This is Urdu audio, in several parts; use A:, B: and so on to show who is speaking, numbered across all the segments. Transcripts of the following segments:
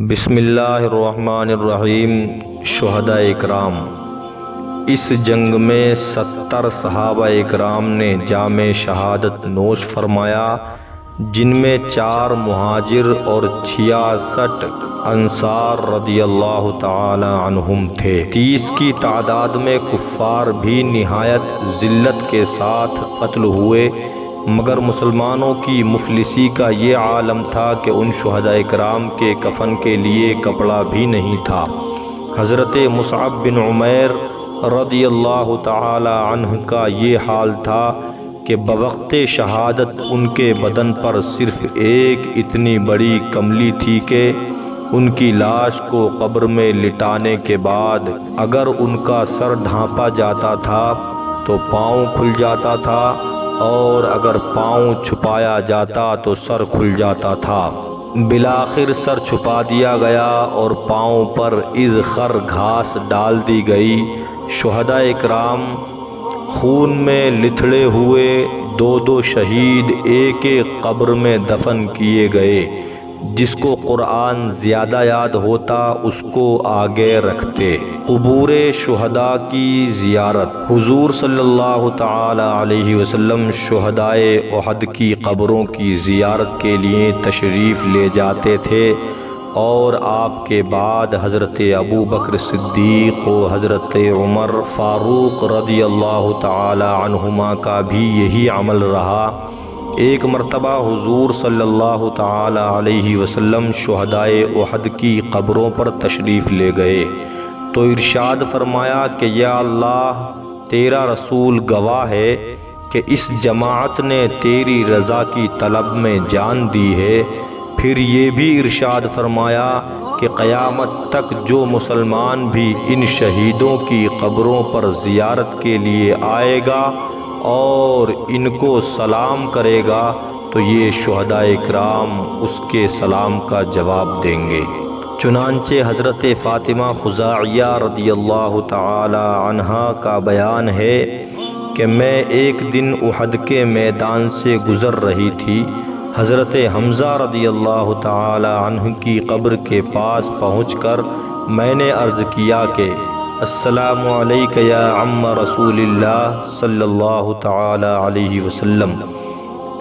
A: بسم اللہ الرحمن الرحیم۔ شہداء اکرام، اس جنگ میں 70 صحابہ اکرام نے جام شہادت نوش فرمایا، جن میں 4 مہاجر اور 66 انصار رضی اللہ تعالی عنہم تھے۔ 30 کی تعداد میں کفار بھی نہایت ذلت کے ساتھ قتل ہوئے، مگر مسلمانوں کی مفلسی کا یہ عالم تھا کہ ان شہداء اکرام کے کفن کے لیے کپڑا بھی نہیں تھا۔ حضرت مصعب بن عمیر رضی اللہ تعالی عنہ کا یہ حال تھا کہ بوقت شہادت ان کے بدن پر صرف ایک اتنی بڑی کملی تھی کہ ان کی لاش کو قبر میں لٹانے کے بعد اگر ان کا سر ڈھانپا جاتا تھا تو پاؤں کھل جاتا تھا، اور اگر پاؤں چھپایا جاتا تو سر کھل جاتا تھا۔ بالآخر سر چھپا دیا گیا اور پاؤں پر ازخر گھاس ڈال دی گئی۔ شہداء اکرام خون میں لتھڑے ہوئے 2 شہید ایک قبر میں دفن کیے گئے۔ جس کو قرآن زیادہ یاد ہوتا اس کو آگے رکھتے۔ قبور شہداء کی زیارت۔ حضور صلی اللہ تعالی علیہ وسلم شہدائے احد کی قبروں کی زیارت کے لیے تشریف لے جاتے تھے، اور آپ کے بعد حضرت ابو بکر صدیق و حضرت عمر فاروق رضی اللہ تعالی عنہما کا بھی یہی عمل رہا۔ ایک مرتبہ حضور صلی اللہ تعالی علیہ وسلم شہدائے احد کی قبروں پر تشریف لے گئے تو ارشاد فرمایا کہ یا اللہ، تیرا رسول گواہ ہے کہ اس جماعت نے تیری رضا کی طلب میں جان دی ہے۔ پھر یہ بھی ارشاد فرمایا کہ قیامت تک جو مسلمان بھی ان شہیدوں کی قبروں پر زیارت کے لیے آئے گا اور ان کو سلام کرے گا تو یہ شہداء اکرام اس کے سلام کا جواب دیں گے۔ چنانچہ حضرت فاطمہ خزاعیہ رضی اللہ تعالی عنہا کا بیان ہے کہ میں ایک دن احد کے میدان سے گزر رہی تھی۔ حضرت حمزہ رضی اللہ تعالی عنہ کی قبر کے پاس پہنچ کر میں نے عرض کیا کہ السلام علیک یا عم رسول اللہ صلی اللہ تعالی علیہ وسلم،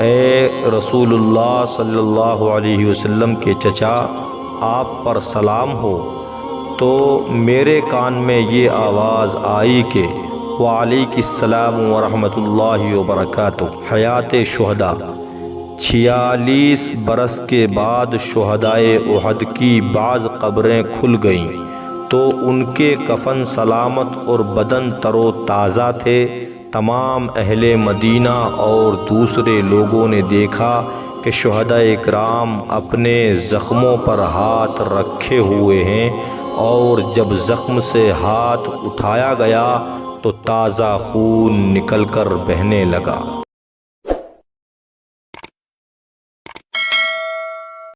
A: اے رسول اللہ صلی اللہ علیہ وسلم کے چچا، آپ پر سلام ہو۔ تو میرے کان میں یہ آواز آئی کہ وعلیک السلام ورحمۃ اللہ وبرکاتہ۔ حیات شہداء۔ 46 برس کے بعد شہدائے احد کی بعض قبریں کھل گئیں تو ان کے کفن سلامت اور بدن تر و تازہ تھے۔ تمام اہل مدینہ اور دوسرے لوگوں نے دیکھا کہ شہداء اکرام اپنے زخموں پر ہاتھ رکھے ہوئے ہیں، اور جب زخم سے ہاتھ اٹھایا گیا تو تازہ خون نکل کر بہنے لگا۔